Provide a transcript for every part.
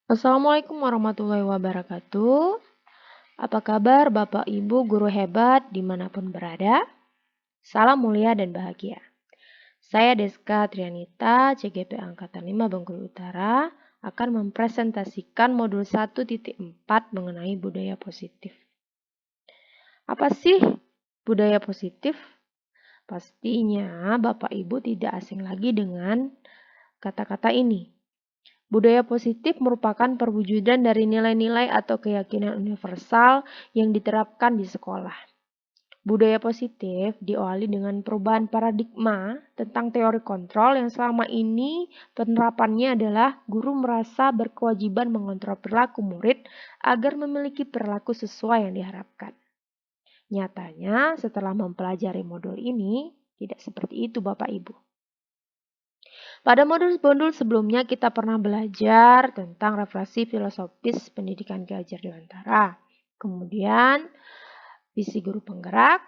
Assalamualaikum warahmatullahi wabarakatuh. Apa kabar Bapak Ibu guru hebat dimanapun berada? Salam mulia dan bahagia. Saya Deska Trianita, CGP Angkatan 5 Bengkulu Utara, akan mempresentasikan modul 1.4 mengenai budaya positif. Apa sih budaya positif? Pastinya Bapak Ibu tidak asing lagi dengan kata-kata ini. Budaya positif merupakan perwujudan dari nilai-nilai atau keyakinan universal yang diterapkan di sekolah. Budaya positif diawali dengan perubahan paradigma tentang teori kontrol yang selama ini penerapannya adalah guru merasa berkewajiban mengontrol perilaku murid agar memiliki perilaku sesuai yang diharapkan. Nyatanya, setelah mempelajari modul ini, tidak seperti itu Bapak Ibu. Pada modul-modul sebelumnya kita pernah belajar tentang refleksi filosofis pendidikan Ki Hajar Dewantara. Kemudian visi guru penggerak,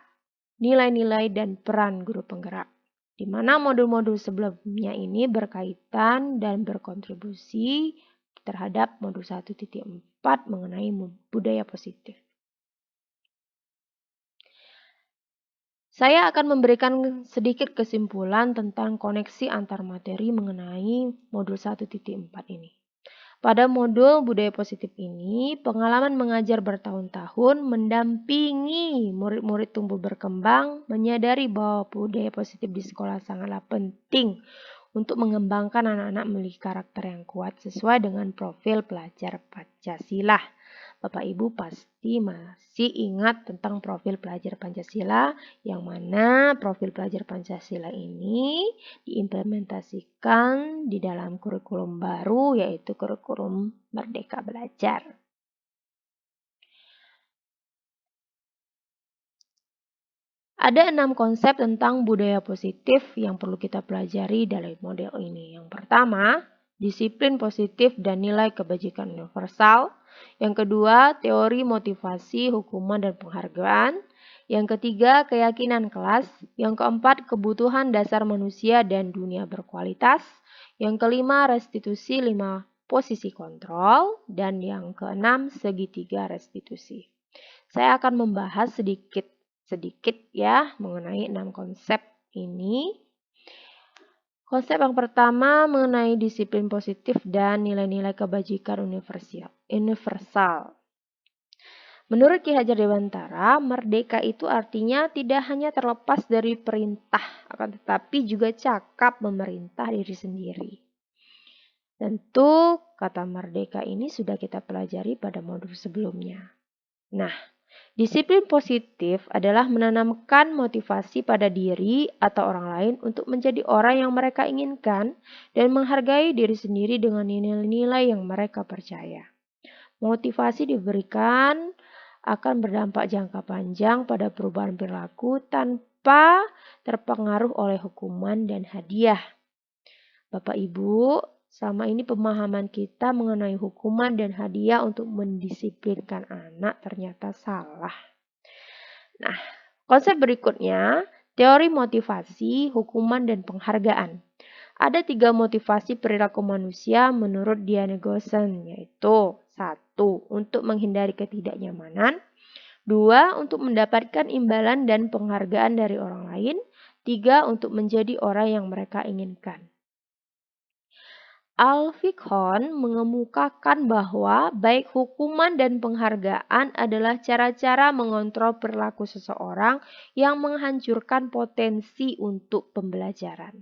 nilai-nilai dan peran guru penggerak. Di mana modul-modul sebelumnya ini berkaitan dan berkontribusi terhadap modul 1.4 mengenai budaya positif. Saya akan memberikan sedikit kesimpulan tentang koneksi antar materi mengenai modul 1.4 ini. Pada modul budaya positif ini, pengalaman mengajar bertahun-tahun mendampingi murid-murid tumbuh berkembang, menyadari bahwa budaya positif di sekolah sangatlah penting untuk mengembangkan anak-anak memiliki karakter yang kuat sesuai dengan profil pelajar Pancasila. Bapak Ibu pasti masih ingat tentang profil pelajar Pancasila, yang mana profil pelajar Pancasila ini diimplementasikan di dalam kurikulum baru, yaitu kurikulum Merdeka Belajar. Ada 6 konsep tentang budaya positif yang perlu kita pelajari dalam model ini. Yang pertama, disiplin positif dan nilai kebajikan universal. Yang kedua, teori motivasi, hukuman, dan penghargaan. Yang ketiga, keyakinan kelas. Yang keempat, kebutuhan dasar manusia dan dunia berkualitas. Yang kelima, restitusi 5 posisi kontrol. Dan yang keenam, segitiga restitusi. Saya akan membahas sedikit ya mengenai 6 konsep ini. Konsep yang pertama mengenai disiplin positif dan nilai-nilai kebajikan universal. Menurut Ki Hajar Dewantara, merdeka itu artinya tidak hanya terlepas dari perintah, akan tetapi juga cakap memerintah diri sendiri. Tentu kata merdeka ini sudah kita pelajari pada modul sebelumnya. Nah, disiplin positif adalah menanamkan motivasi pada diri atau orang lain untuk menjadi orang yang mereka inginkan dan menghargai diri sendiri dengan nilai-nilai yang mereka percaya. Motivasi diberikan akan berdampak jangka panjang pada perubahan perilaku tanpa terpengaruh oleh hukuman dan hadiah. Bapak Ibu, selama ini pemahaman kita mengenai hukuman dan hadiah untuk mendisiplinkan anak ternyata salah. Nah, konsep berikutnya, teori motivasi, hukuman, dan penghargaan. Ada 3 motivasi perilaku manusia menurut Diane Gossen, yaitu 1. Untuk menghindari ketidaknyamanan, 2. Untuk mendapatkan imbalan dan penghargaan dari orang lain, 3. Untuk menjadi orang yang mereka inginkan. Al-Fiqhon mengemukakan bahwa baik hukuman dan penghargaan adalah cara-cara mengontrol perilaku seseorang yang menghancurkan potensi untuk pembelajaran.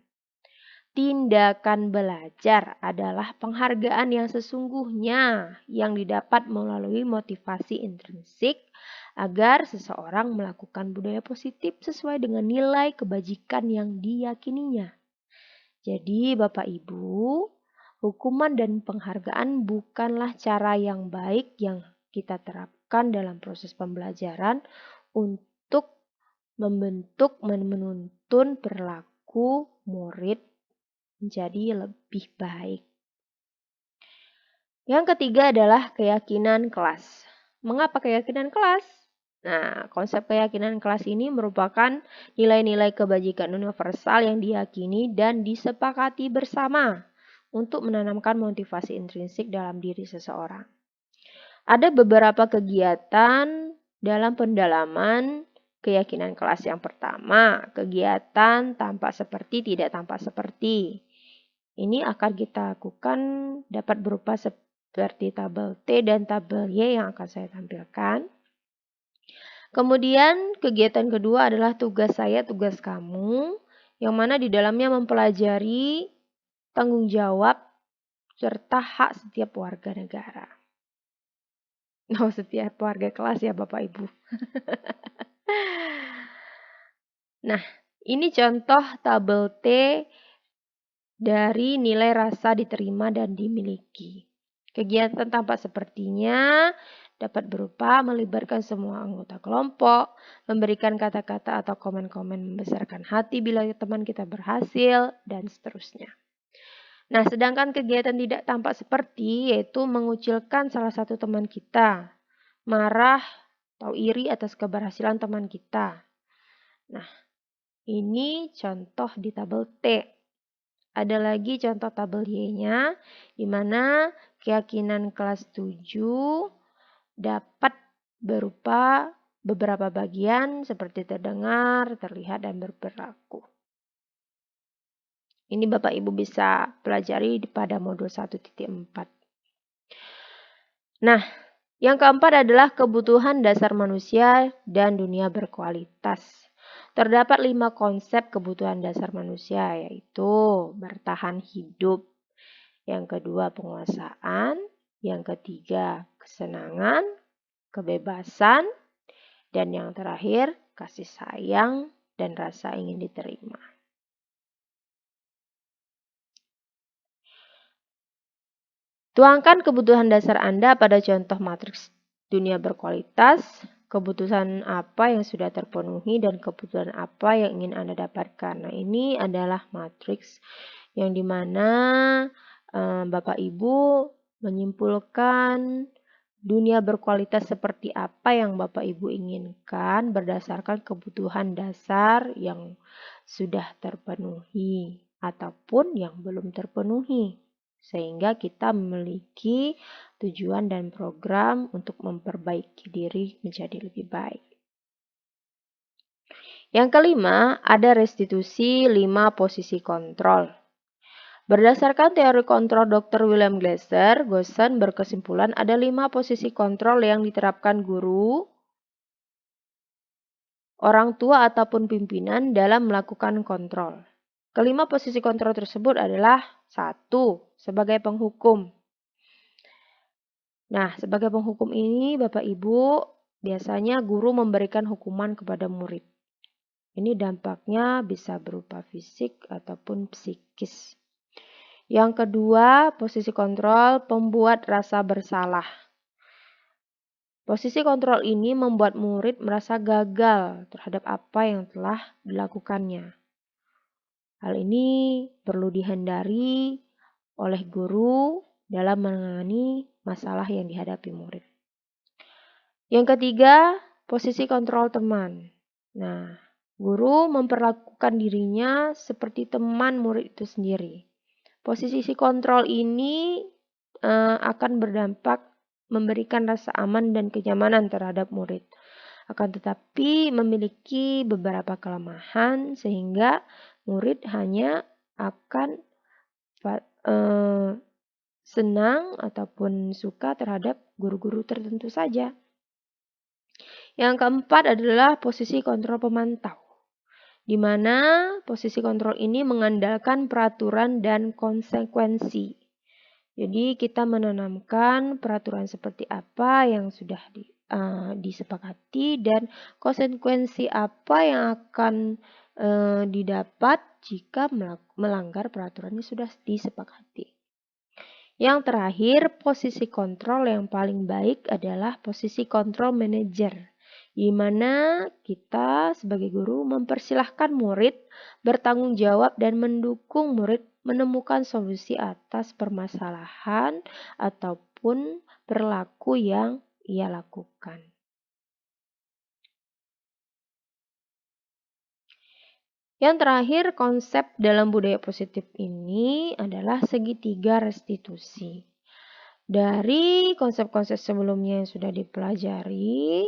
Tindakan belajar adalah penghargaan yang sesungguhnya yang didapat melalui motivasi intrinsik agar seseorang melakukan budaya positif sesuai dengan nilai kebajikan yang diyakininya. Jadi Bapak Ibu, hukuman dan penghargaan bukanlah cara yang baik yang kita terapkan dalam proses pembelajaran untuk membentuk menuntun perilaku murid menjadi lebih baik. Yang ketiga adalah keyakinan kelas. Mengapa keyakinan kelas? Nah, konsep keyakinan kelas ini merupakan nilai-nilai kebajikan universal yang diyakini dan disepakati bersama untuk menanamkan motivasi intrinsik dalam diri seseorang. Ada beberapa kegiatan dalam pendalaman keyakinan kelas. Yang pertama, kegiatan tampak seperti, tidak tampak seperti. Ini akan kita lakukan dapat berupa seperti tabel T dan tabel Y yang akan saya tampilkan. Kemudian kegiatan kedua adalah tugas saya, tugas kamu, yang mana di dalamnya mempelajari tanggung jawab serta hak setiap warga negara. Oh, setiap warga kelas ya Bapak Ibu. Nah, ini contoh tabel T dari nilai rasa diterima dan dimiliki. Kegiatan tampak sepertinya dapat berupa melibatkan semua anggota kelompok, memberikan kata-kata atau komen-komen membesarkan hati bila teman kita berhasil, dan seterusnya. Nah, sedangkan kegiatan tidak tampak seperti yaitu mengucilkan salah satu teman kita, marah atau iri atas keberhasilan teman kita. Nah, ini contoh di tabel T. Ada lagi contoh tabel Y-nya, di mana keyakinan kelas 7 dapat berupa beberapa bagian seperti terdengar, terlihat, dan berperilaku. Ini Bapak Ibu bisa pelajari pada modul 1.4. Nah, yang keempat adalah kebutuhan dasar manusia dan dunia berkualitas. Terdapat 5 konsep kebutuhan dasar manusia, yaitu bertahan hidup, yang kedua penguasaan, yang ketiga kesenangan, kebebasan, dan yang terakhir kasih sayang dan rasa ingin diterima. Tuangkan kebutuhan dasar Anda pada contoh matriks dunia berkualitas, kebutuhan apa yang sudah terpenuhi dan kebutuhan apa yang ingin Anda dapatkan. Nah, ini adalah matriks yang dimana Bapak Ibu menyimpulkan dunia berkualitas seperti apa yang Bapak Ibu inginkan berdasarkan kebutuhan dasar yang sudah terpenuhi ataupun yang belum terpenuhi. Sehingga kita memiliki tujuan dan program untuk memperbaiki diri menjadi lebih baik. Yang kelima, ada restitusi 5 posisi kontrol. Berdasarkan teori kontrol Dr. William Glasser, Gosen berkesimpulan ada 5 posisi kontrol yang diterapkan guru, orang tua ataupun pimpinan dalam melakukan kontrol. Kelima posisi kontrol tersebut adalah 1. Sebagai penghukum. Nah, sebagai penghukum ini Bapak Ibu biasanya guru memberikan hukuman kepada murid. Ini dampaknya bisa berupa fisik ataupun psikis. Yang kedua, posisi kontrol pembuat rasa bersalah. Posisi kontrol ini membuat murid merasa gagal terhadap apa yang telah dilakukannya. Hal ini perlu dihindari oleh guru dalam menangani masalah yang dihadapi murid. Yang ketiga, posisi kontrol teman. Nah, guru memperlakukan dirinya seperti teman murid itu sendiri. Posisi kontrol ini akan berdampak memberikan rasa aman dan kenyamanan terhadap murid. Akan tetapi memiliki beberapa kelemahan sehingga murid hanya akan senang ataupun suka terhadap guru-guru tertentu saja. Yang keempat adalah posisi kontrol pemantau, di mana posisi kontrol ini mengandalkan peraturan dan konsekuensi. Jadi kita menanamkan peraturan seperti apa yang sudah disepakati dan konsekuensi apa yang akan didapat jika melanggar peraturan yang sudah disepakati. Yang terakhir, posisi kontrol yang paling baik adalah posisi kontrol manajer, di mana kita sebagai guru mempersilahkan murid bertanggung jawab dan mendukung murid menemukan solusi atas permasalahan ataupun perilaku yang ia lakukan. Yang terakhir, konsep dalam budaya positif ini adalah segitiga restitusi. Dari konsep-konsep sebelumnya yang sudah dipelajari,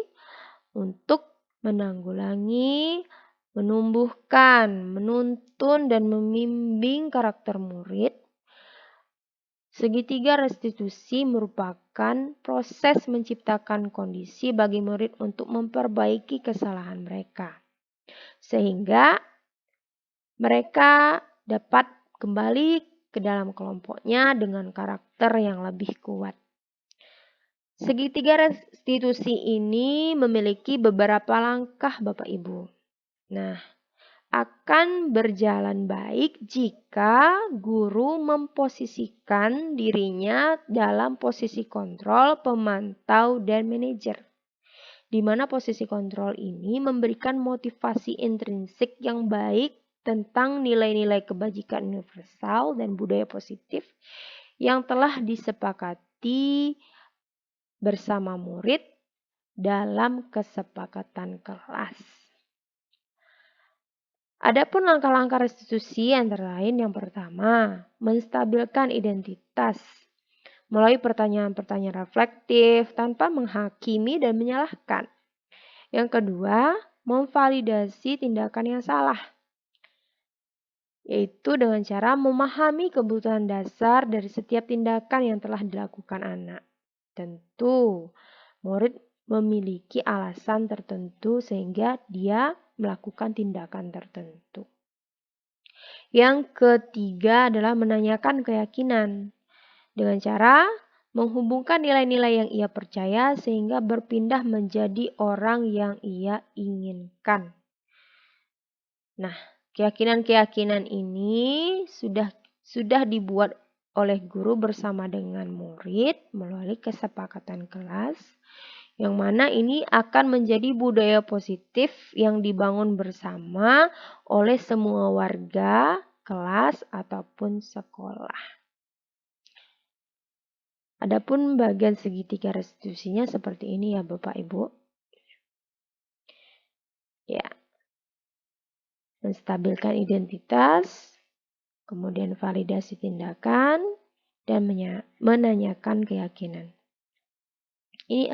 untuk menanggulangi, menumbuhkan, menuntun, dan membimbing karakter murid, segitiga restitusi merupakan proses menciptakan kondisi bagi murid untuk memperbaiki kesalahan mereka, sehingga mereka dapat kembali ke dalam kelompoknya dengan karakter yang lebih kuat. Segitiga restitusi ini memiliki beberapa langkah Bapak Ibu. Nah, akan berjalan baik jika guru memposisikan dirinya dalam posisi kontrol, pemantau, dan manajer. Di mana posisi kontrol ini memberikan motivasi intrinsik yang baik tentang nilai-nilai kebajikan universal dan budaya positif yang telah disepakati bersama murid dalam kesepakatan kelas. Adapun langkah-langkah restitusi antara lain yang pertama, menstabilkan identitas melalui pertanyaan-pertanyaan reflektif tanpa menghakimi dan menyalahkan. Yang kedua, memvalidasi tindakan yang salah, yaitu dengan cara memahami kebutuhan dasar dari setiap tindakan yang telah dilakukan anak. Tentu, murid memiliki alasan tertentu sehingga dia melakukan tindakan tertentu. Yang ketiga adalah menanyakan keyakinan dengan cara menghubungkan nilai-nilai yang ia percaya sehingga berpindah menjadi orang yang ia inginkan. Nah, keyakinan-keyakinan ini sudah dibuat oleh guru bersama dengan murid melalui kesepakatan kelas, yang mana ini akan menjadi budaya positif yang dibangun bersama oleh semua warga, kelas, ataupun sekolah. Adapun bagian segitiga restitusinya seperti ini ya Bapak Ibu. Ya, menstabilkan identitas, kemudian validasi tindakan, dan menanyakan keyakinan. Ini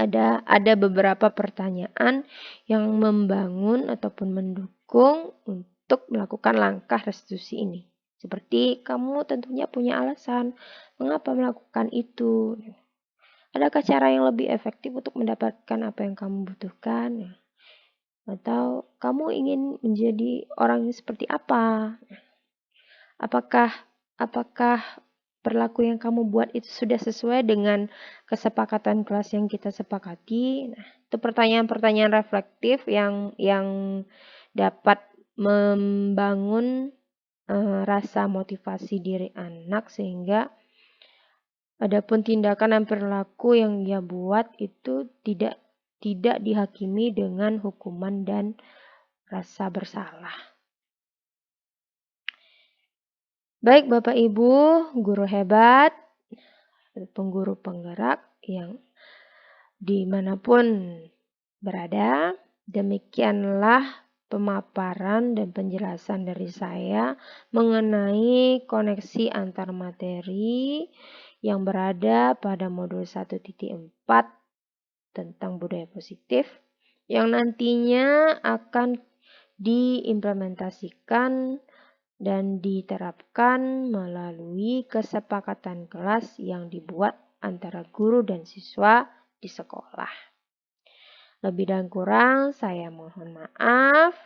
ada beberapa pertanyaan yang membangun ataupun mendukung untuk melakukan langkah restitusi ini. Seperti kamu tentunya punya alasan mengapa melakukan itu. Adakah cara yang lebih efektif untuk mendapatkan apa yang kamu butuhkan? Atau kamu ingin menjadi orang seperti apa? Apakah perilaku yang kamu buat itu sudah sesuai dengan kesepakatan kelas yang kita sepakati? Nah, itu pertanyaan-pertanyaan reflektif yang dapat membangun rasa motivasi diri anak sehingga adapun tindakan dan perilaku yang dia buat itu tidak dihakimi dengan hukuman dan rasa bersalah. Baik Bapak Ibu, guru hebat, pengguru penggerak yang dimanapun berada, demikianlah pemaparan dan penjelasan dari saya mengenai koneksi antar materi yang berada pada modul 1.4 tentang budaya positif yang nantinya akan diimplementasikan dan diterapkan melalui kesepakatan kelas yang dibuat antara guru dan siswa di sekolah. Lebih dan kurang saya mohon maaf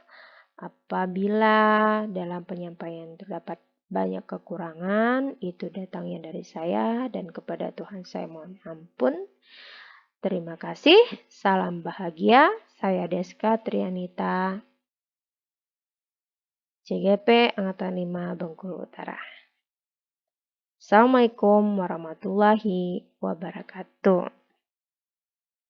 apabila dalam penyampaian terdapat banyak kekurangan, itu datangnya dari saya dan kepada Tuhan saya mohon ampun. Terima kasih, salam bahagia, saya Deska Trianita, CGP Angkatan 5 Bengkulu Utara. Assalamualaikum warahmatullahi wabarakatuh.